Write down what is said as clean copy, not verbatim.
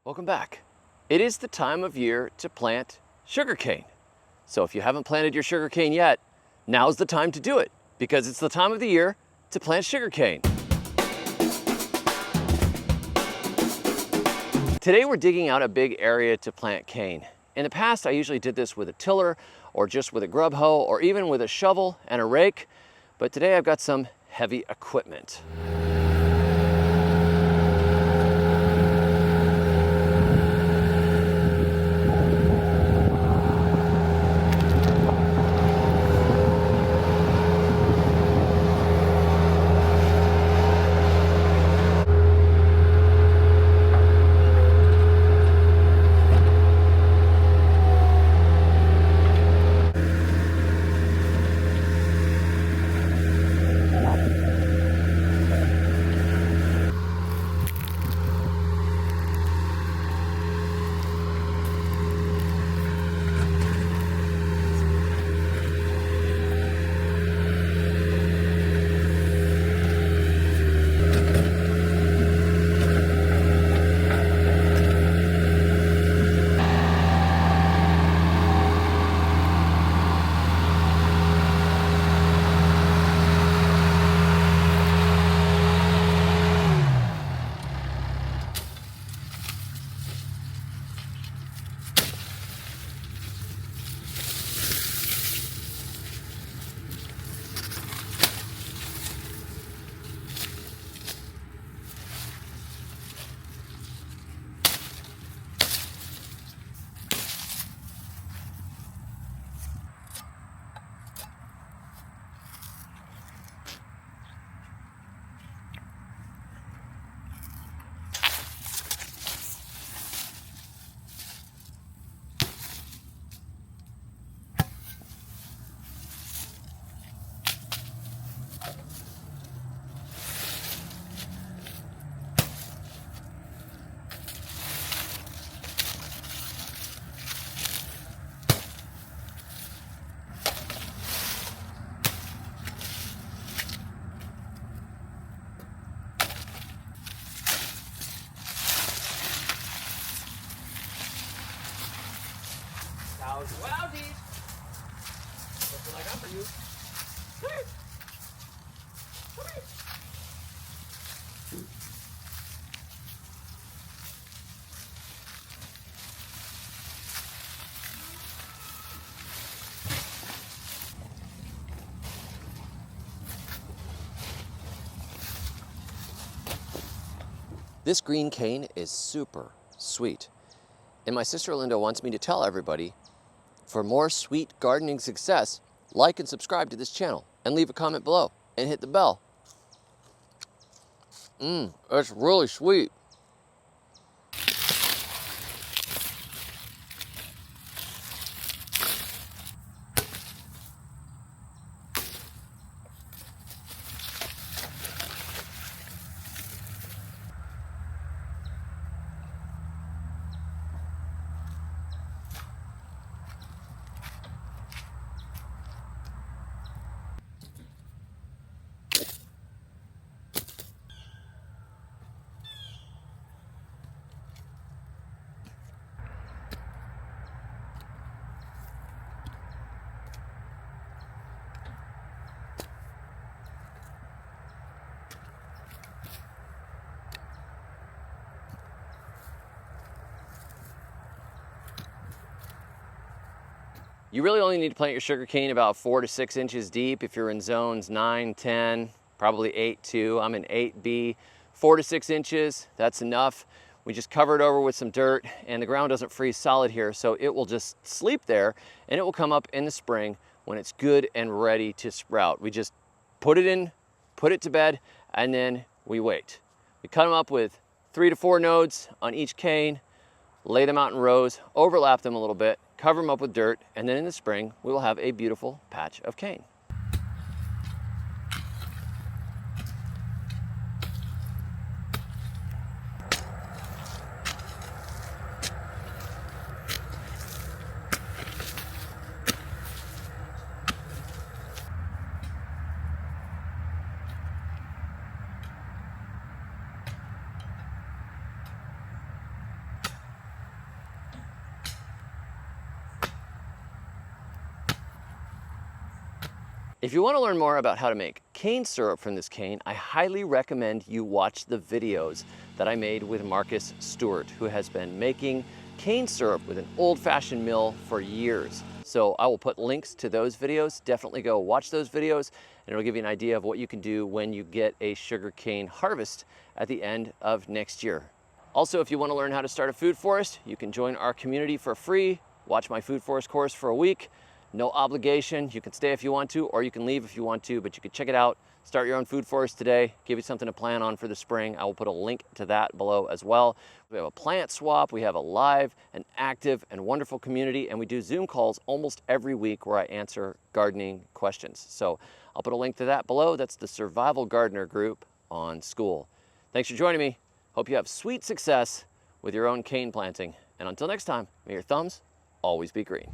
Welcome back. It is the time of year to plant sugarcane. So if you haven't planted your sugarcane yet, now's the time to do it because it's the time of the year to plant sugarcane. Today we're digging out a big area to plant cane. In the past, I usually did this with a tiller or just with a grub hoe or even with a shovel and a rake, but today I've got some heavy equipment. Wowsies! That's what I got for you. Come here. Come here. This green cane is super sweet. And my sister Linda wants me to tell everybody, for more sweet gardening success, like and subscribe to this channel and leave a comment below and hit the bell. That's really sweet. You really only need to plant your sugarcane about 4 to 6 inches deep if you're in zones 9, 10, probably 8 too. I'm in 8B. 4 to 6 inches, that's enough. We just cover it over with some dirt and the ground doesn't freeze solid here, so it will just sleep there and it will come up in the spring when it's good and ready to sprout. We just put it in, put it to bed, and then we wait. We cut them up with 3 to 4 nodes on each cane, lay them out in rows, overlap them a little bit, cover them up with dirt, and then in the spring, we will have a beautiful patch of cane. If you want to learn more about how to make cane syrup from this cane, I highly recommend you watch the videos that I made with Marcus Stewart, who has been making cane syrup with an old-fashioned mill for years. So I will put links to those videos. Definitely go watch those videos, and it'll give you an idea of what you can do when you get a sugarcane harvest at the end of next year. Also, if you want to learn how to start a food forest, you can join our community for free. Watch my food forest course for a week. No obligation. You can stay if you want to, or you can leave if you want to, but you can check it out. Start your own food forest today. Give you something to plan on for the spring. I will put a link to that below as well. We have a plant swap. We have a live and active and wonderful community, and we do Zoom calls almost every week where I answer gardening questions. So I'll put a link to that below. That's the Survival Gardener group on School. Thanks for joining me. Hope you have sweet success with your own cane planting. And until next time, may your thumbs always be green.